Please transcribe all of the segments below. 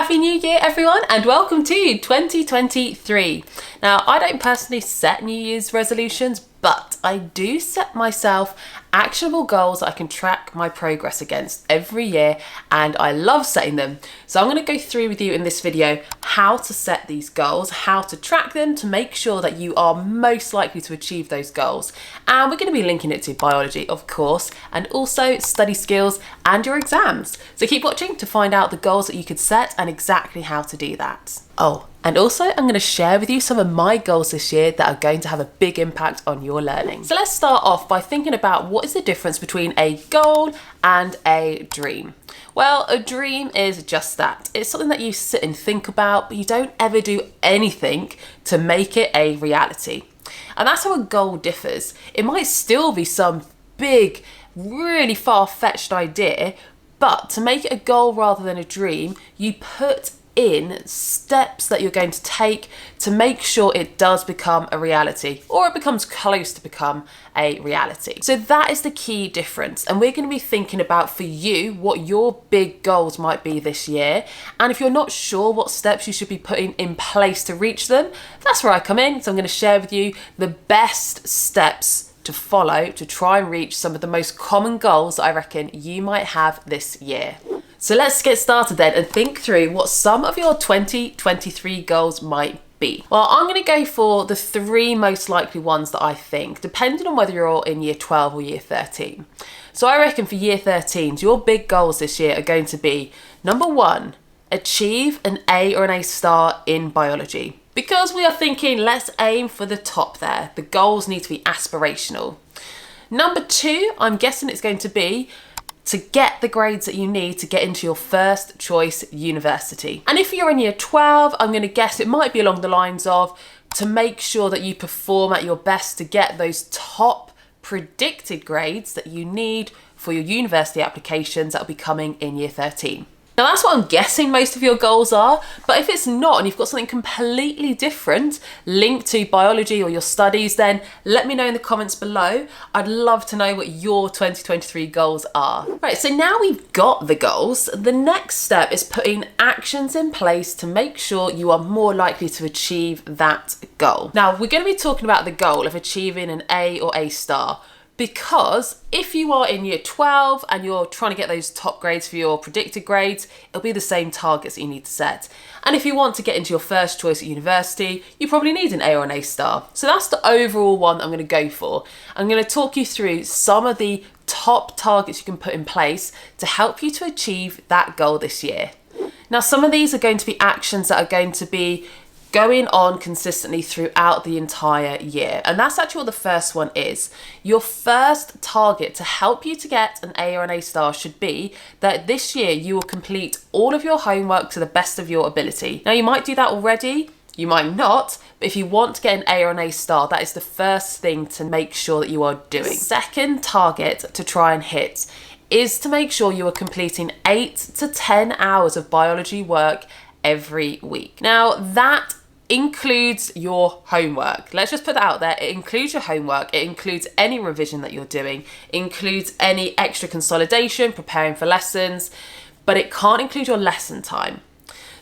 Happy New Year everyone and welcome to 2023. Now I don't personally set New Year's resolutions, but I do set myself actionable goals that I can track my progress against every year, and I love setting them. So I'm going to go through with you in this video how to set these goals, how to track them to make sure that you are most likely to achieve those goals. And we're going to be linking it to biology, of course, and also study skills and your exams. So keep watching to find out the goals that you could set and exactly how to do that. Oh, and also I'm going to share with you some of my goals this year that are going to have a big impact on your learning. So let's start off by thinking about what is the difference between a goal and a dream. Well, a dream is just that. It's something that you sit and think about, but you don't ever do anything to make it a reality. And that's how a goal differs. It might still be some big, really far-fetched idea, but to make it a goal rather than a dream, you put in steps that you're going to take to make sure it does become a reality, or it becomes close to become a reality. So that is the key difference, and we're going to be thinking about for you what your big goals might be this year, and if you're not sure what steps you should be putting in place to reach them, that's where I come in. So I'm going to share with you the best steps to follow to try and reach some of the most common goals that I reckon you might have this year. So let's get started then and think through what some of your 2023 goals might be. Well, I'm going to go for the three most likely ones that I think, depending on whether you're in year 12 or year 13. So I reckon for year 13s, your big goals this year are going to be, number one, achieve an A or an A star in biology. Because we are thinking, let's aim for the top there. The goals need to be aspirational. Number two, I'm guessing it's going to be to get the grades that you need to get into your first choice university. And if you're in year 12, I'm going to guess it might be along the lines of to make sure that you perform at your best to get those top predicted grades that you need for your university applications that will be coming in year 13. Now that's what I'm guessing most of your goals are, but if it's not and you've got something completely different linked to biology or your studies, then let me know in the comments below. I'd love to know what your 2023 goals are. Right, so now we've got the goals, the next step is putting actions in place to make sure you are more likely to achieve that goal. Now we're going to be talking about the goal of achieving an A or A star. Because if you are in year 12 and you're trying to get those top grades for your predicted grades, it'll be the same targets that you need to set. And if you want to get into your first choice at university, you probably need an A or an A star. So that's the overall one I'm going to go for. I'm going to talk you through some of the top targets you can put in place to help you to achieve that goal this year. Now, some of these are going to be actions that are going to be going on consistently throughout the entire year. And that's actually what the first one is. Your first target to help you to get an A or an A star should be that this year you will complete all of your homework to the best of your ability. Now you might do that already, you might not, but if you want to get an A or an A star, that is the first thing to make sure that you are doing. Second target to try and hit is to make sure you are completing 8 to 10 hours of biology work every week. Now that includes your homework. Let's just put that out there. It includes your homework. It includes any revision that you're doing. It includes any extra consolidation, preparing for lessons, but it can't include your lesson time.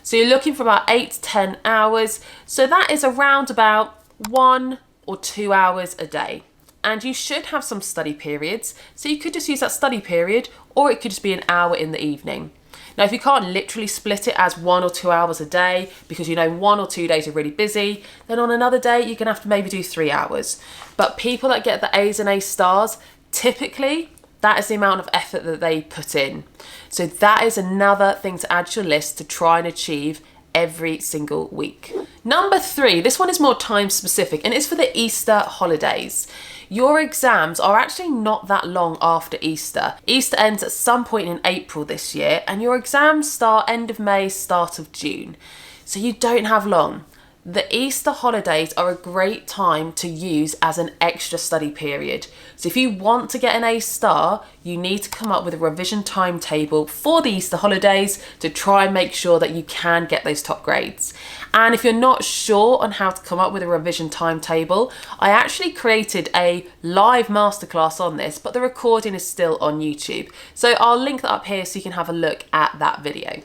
So you're looking for about 8 to 10 hours. So that is around about 1 or 2 hours a day. And you should have some study periods. So you could just use that study period, or it could just be an hour in the evening. Now, if you can't literally split it as 1 or 2 hours a day because you know 1 or 2 days are really busy, then on another day you're going to have to maybe do 3 hours. But people that get the A's and A stars, typically that is the amount of effort that they put in. So that is another thing to add to your list to try and achieve every single week. Number 3, this one is more time specific and it's for the Easter holidays. Your exams are actually not that long after Easter. Easter ends at some point in April this year and your exams start end of May, start of June. So you don't have long. The Easter holidays are a great time to use as an extra study period. So if you want to get an A star, you need to come up with a revision timetable for the Easter holidays to try and make sure that you can get those top grades. And if you're not sure on how to come up with a revision timetable, I actually created a live masterclass on this, but the recording is still on YouTube. So I'll link that up here so you can have a look at that video.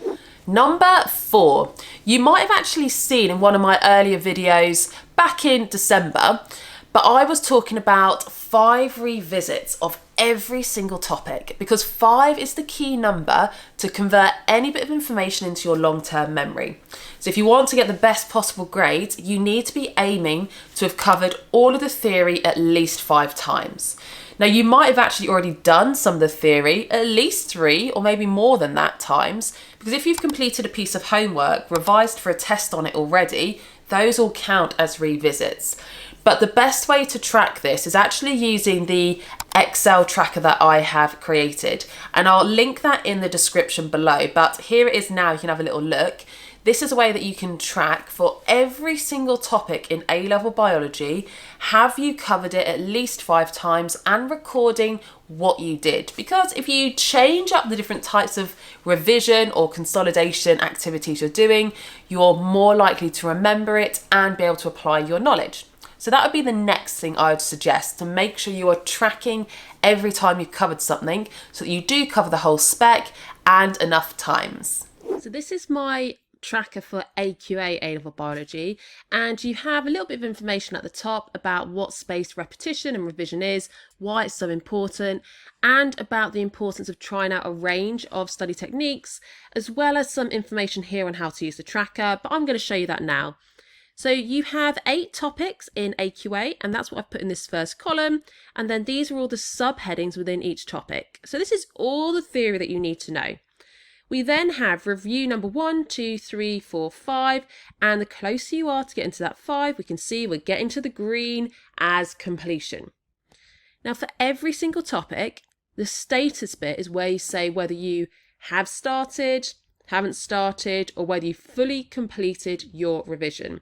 Number 4, you might have actually seen in one of my earlier videos back in December, but I was talking about 5 revisits of every single topic, because 5 is the key number to convert any bit of information into your long-term memory. So if you want to get the best possible grade, you need to be aiming to have covered all of the theory at least 5 times. Now, you might have actually already done some of the theory at least 3 or maybe more than that times, because if you've completed a piece of homework, revised for a test on it already, those all count as revisits. But the best way to track this is actually using the Excel tracker that I have created, and I'll link that in the description below, but here it is now. You can have a little look. This is a way that you can track for every single topic in A-level biology. Have you covered it at least 5 times, and recording what you did? Because if you change up the different types of revision or consolidation activities you're doing, you're more likely to remember it and be able to apply your knowledge. So that would be the next thing I would suggest, to make sure you are tracking every time you've covered something so that you do cover the whole spec and enough times. So this is my tracker for AQA A-level biology, and you have a little bit of information at the top about what spaced repetition and revision is, why it's so important, and about the importance of trying out a range of study techniques, as well as some information here on how to use the tracker, but I'm going to show you that now. So you have 8 topics in AQA, and that's what I've put in this first column. And then these are all the subheadings within each topic. So this is all the theory that you need to know. We then have review number 1, 2, 3, 4, 5. And the closer you are to getting to that 5, we can see we're getting to the green as completion. Now for every single topic, the status bit is where you say whether you have started, haven't started, or whether you fully completed your revision.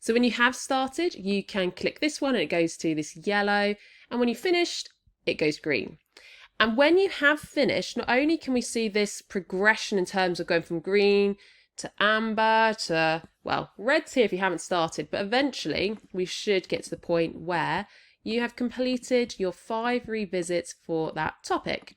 So when you have started, you can click this one and it goes to this yellow, and when you finished, it goes green. And when you have finished, not only can we see this progression in terms of going from green to amber to, well, red's here if you haven't started, but eventually we should get to the point where you have completed your 5 revisits for that topic.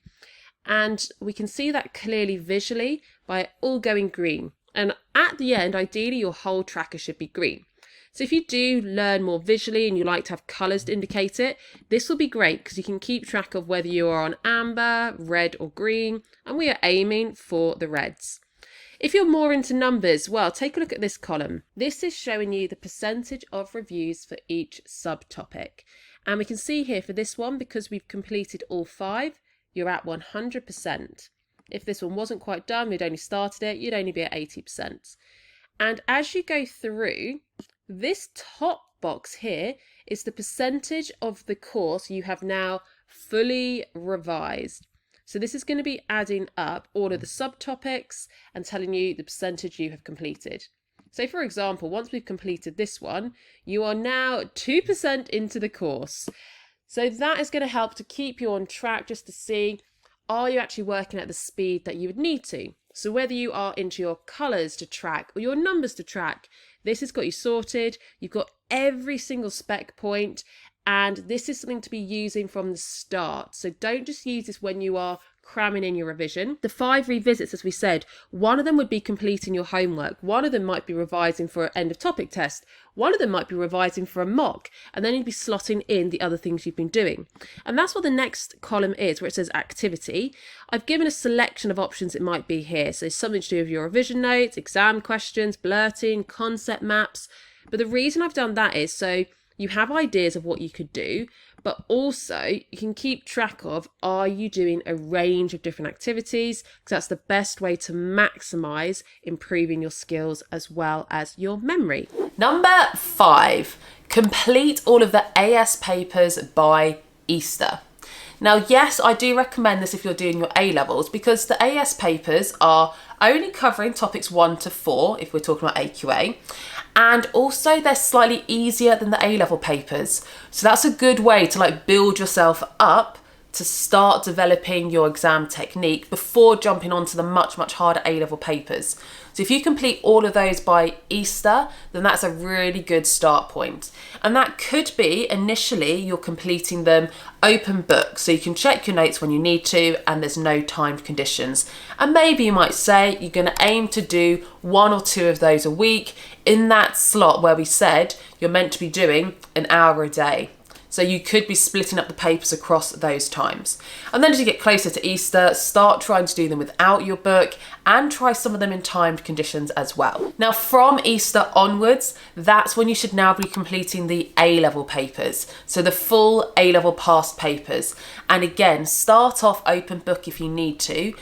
And we can see that clearly visually by it all going green. And at the end, ideally, your whole tracker should be green. So if you do learn more visually and you like to have colours to indicate it, this will be great because you can keep track of whether you are on amber, red or green, and we are aiming for the reds. If you're more into numbers, well, take a look at this column. This is showing you the percentage of reviews for each subtopic. And we can see here for this one, because we've completed all 5, you're at 100%. If this one wasn't quite done, we'd only started it, you'd only be at 80%. And as you go through, this top box here is the percentage of the course you have now fully revised. So this is going to be adding up all of the subtopics and telling you the percentage you have completed. So for example, once we've completed this one, you are now 2% into the course. So that is going to help to keep you on track, just to see, are you actually working at the speed that you would need to? So whether you are into your colours to track or your numbers to track, this has got you sorted. You've got every single spec point, and this is something to be using from the start. So don't just use this when you are cramming in your revision. The 5 revisits, as we said, one of them would be completing your homework. One of them might be revising for an end of topic test. One of them might be revising for a mock, and then you'd be slotting in the other things you've been doing. And that's what the next column is, where it says activity. I've given a selection of options it might be here. So something to do with your revision notes, exam questions, blurting, concept maps. But the reason I've done that is so you have ideas of what you could do, but also you can keep track of, are you doing a range of different activities? Because that's the best way to maximize improving your skills as well as your memory. Number 5, complete all of the AS papers by Easter. Now, yes, I do recommend this if you're doing your A-levels, because the AS papers are only covering topics 1 to 4, if we're talking about AQA, and also they're slightly easier than the A-level papers. So that's a good way to build yourself up to start developing your exam technique before jumping onto the much harder A-level papers. So if you complete all of those by Easter, then that's a really good start point. And that could be initially you're completing them open book, so you can check your notes when you need to and there's no timed conditions. And maybe you might say you're going to aim to do 1 or 2 of those a week in that slot where we said you're meant to be doing an hour a day. So you could be splitting up the papers across those times. And then as you get closer to Easter, start trying to do them without your book and try some of them in timed conditions as well. Now from Easter onwards, that's when you should now be completing the A-level papers. So the full A-level past papers. And again, start off open book if you need to,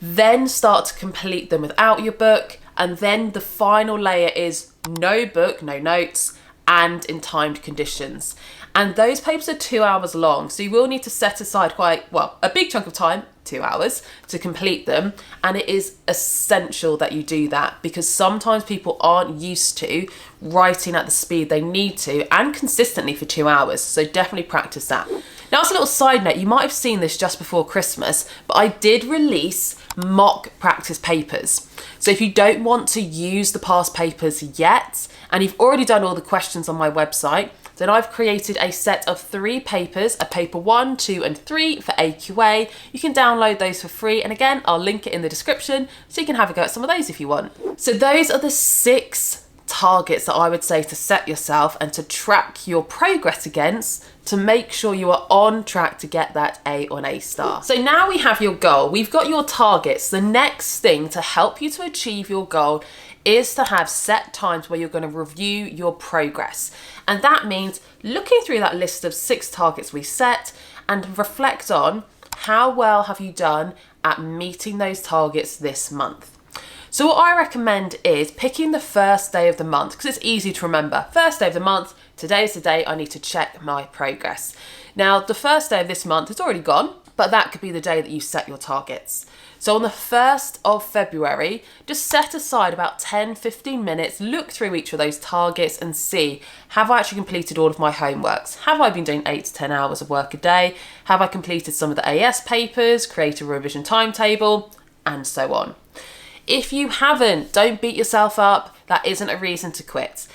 then start to complete them without your book. And then the final layer is no book, no notes, and in timed conditions. And those papers are 2 hours long, so you will need to set aside a big chunk of time, 2 hours, to complete them. And it is essential that you do that because sometimes people aren't used to writing at the speed they need to and consistently for 2 hours. So definitely practice that. Now, as a little side note, you might have seen this just before Christmas, but I did release mock practice papers. So if you don't want to use the past papers yet, and you've already done all the questions on my website, then I've created a set of 3 papers, a paper 1, 2, and 3 for AQA. You can download those for free. And again, I'll link it in the description so you can have a go at some of those if you want. So those are the 6 targets that I would say to set yourself and to track your progress against to make sure you are on track to get that A or an A star. So now we have your goal, we've got your targets. The next thing to help you to achieve your goal is to have set times where you're going to review your progress. And that means looking through that list of 6 targets we set and reflect on how well have you done at meeting those targets this month. So what I recommend is picking the first day of the month because it's easy to remember. First day of the month, today is the day I need to check my progress. Now, the first day of this month is already gone, but that could be the day that you set your targets. So on the 1st of February, just set aside about 10-15 minutes, look through each of those targets and see, have I actually completed all of my homeworks? Have I been doing 8 to 10 hours of work a day? Have I completed some of the AS papers, created a revision timetable, and so on? If you haven't, don't beat yourself up. That isn't a reason to quit.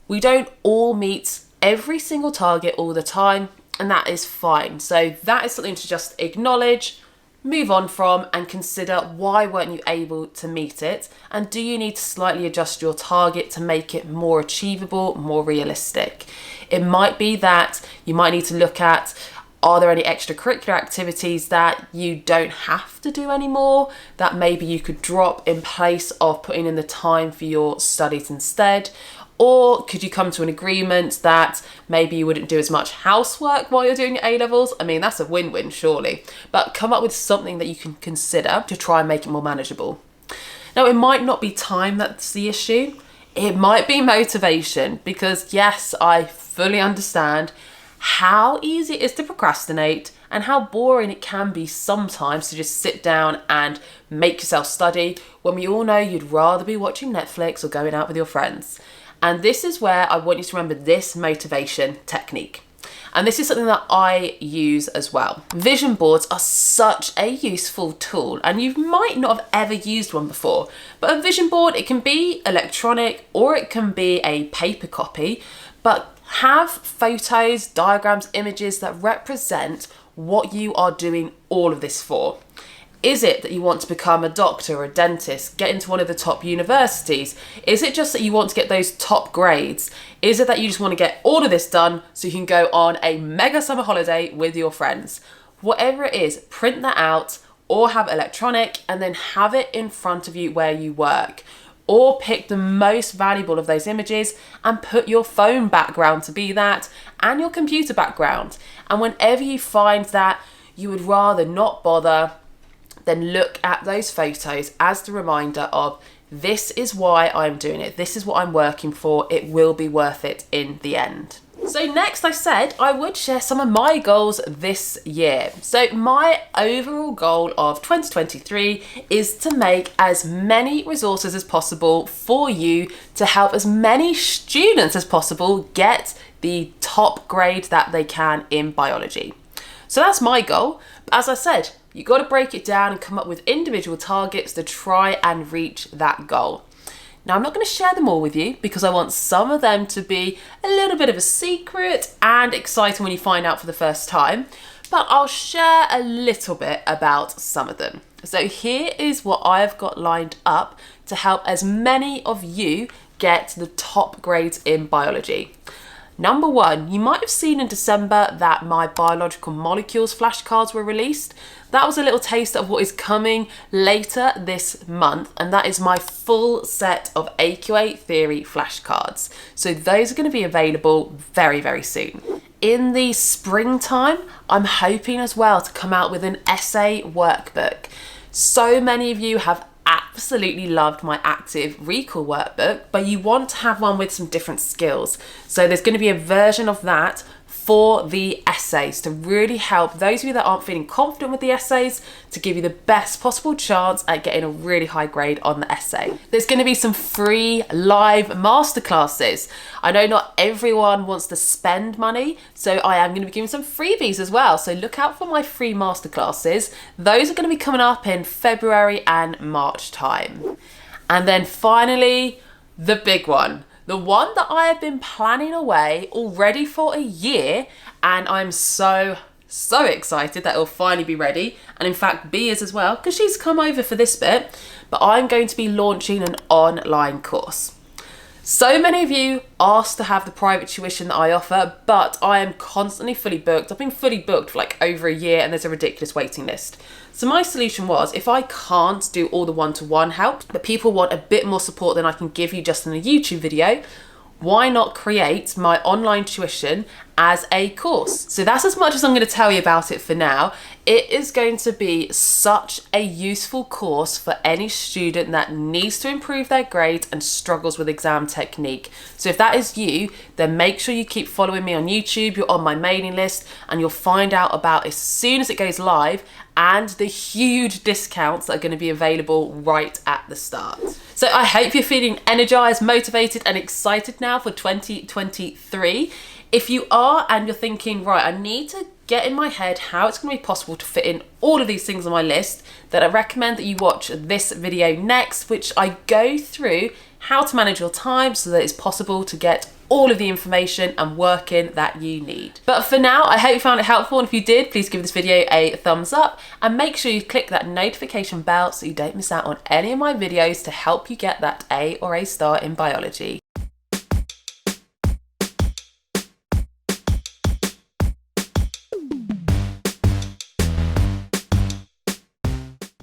We don't all meet every single target all the time, and that is fine. So that is something to just acknowledge, move on from, and consider why weren't you able to meet it, and do you need to slightly adjust your target to make it more achievable, more realistic. It might be that you might need to look at, are there any extracurricular activities that you don't have to do anymore that maybe you could drop in place of putting in the time for your studies instead? Or could you come to an agreement that maybe you wouldn't do as much housework while you're doing your A-levels? I mean, that's a win-win, surely. But come up with something that you can consider to try and make it more manageable. Now, it might not be time that's the issue. It might be motivation because, yes, I fully understand how easy it is to procrastinate and how boring it can be sometimes to just sit down and make yourself study when we all know you'd rather be watching Netflix or going out with your friends. And this is where I want you to remember this motivation technique. And this is something that I use as well. Vision boards are such a useful tool, and you might not have ever used one before, but a vision board, it can be electronic or it can be a paper copy, but have photos, diagrams, images that represent what you are doing all of this for. Is it that you want to become a doctor or a dentist, get into one of the top universities? Is it just that you want to get those top grades? Is it that you just want to get all of this done so you can go on a mega summer holiday with your friends? Whatever it is, print that out or have electronic and then have it in front of you where you work. Or pick the most valuable of those images and put your phone background to be that and your computer background. And whenever you find that you would rather not bother, then look at those photos as the reminder of this is why I'm doing it. This is what I'm working for. It will be worth it in the end. So next, I said I would share some of my goals this year. So my overall goal of 2023 is to make as many resources as possible for you to help as many students as possible get the top grade that they can in biology. So that's my goal. But as I said, you've got to break it down and come up with individual targets to try and reach that goal. Now, I'm not going to share them all with you because I want some of them to be a little bit of a secret and exciting when you find out for the first time, but I'll share a little bit about some of them. So here is what I've got lined up to help as many of you get the top grades in biology. Number one, you might have seen in December that my biological molecules flashcards were released. That was a little taste of what is coming later this month, and that is my full set of AQA theory flashcards. So those are going to be available very, very soon. In the springtime, I'm hoping as well to come out with an essay workbook. So many of you have absolutely loved my active recall workbook, but you want to have one with some different skills. So there's going to be a version of that for the essays to really help those of you that aren't feeling confident with the essays to give you the best possible chance at getting a really high grade on the essay. There's going to be some free live masterclasses. I know not everyone wants to spend money, so I am going to be giving some freebies as well. So look out for my free masterclasses. Those are going to be coming up in February and March time. And then finally, the big one. The one that I have been planning away already for a year, and I'm so excited that it'll finally be ready. And in fact, B is as well, because she's come over for this bit, but I'm going to be launching an online course. So many of you asked to have the private tuition that I offer, but I am constantly fully booked. I've been fully booked for like over a year and there's a ridiculous waiting list. So my solution was, if I can't do all the one-to-one help, but people want a bit more support than I can give you just in a YouTube video, why not create my online tuition as a course? So that's as much as I'm going to tell you about it for now. It is going to be such a useful course for any student that needs to improve their grades and struggles with exam technique. So if that is you, then make sure you keep following me on YouTube. You're on my mailing list and you'll find out about as soon as it goes live and the huge discounts that are going to be available right at the start. So I hope you're feeling energized, motivated and excited now for 2023. If you are and you're thinking, right, I need to get in my head how it's going to be possible to fit in all of these things on my list, then I recommend that you watch this video next, which I go through how to manage your time so that it's possible to get all of the information and work in that you need. But for now, I hope you found it helpful, and if you did, please give this video a thumbs up and make sure you click that notification bell so you don't miss out on any of my videos to help you get that A or A star in biology.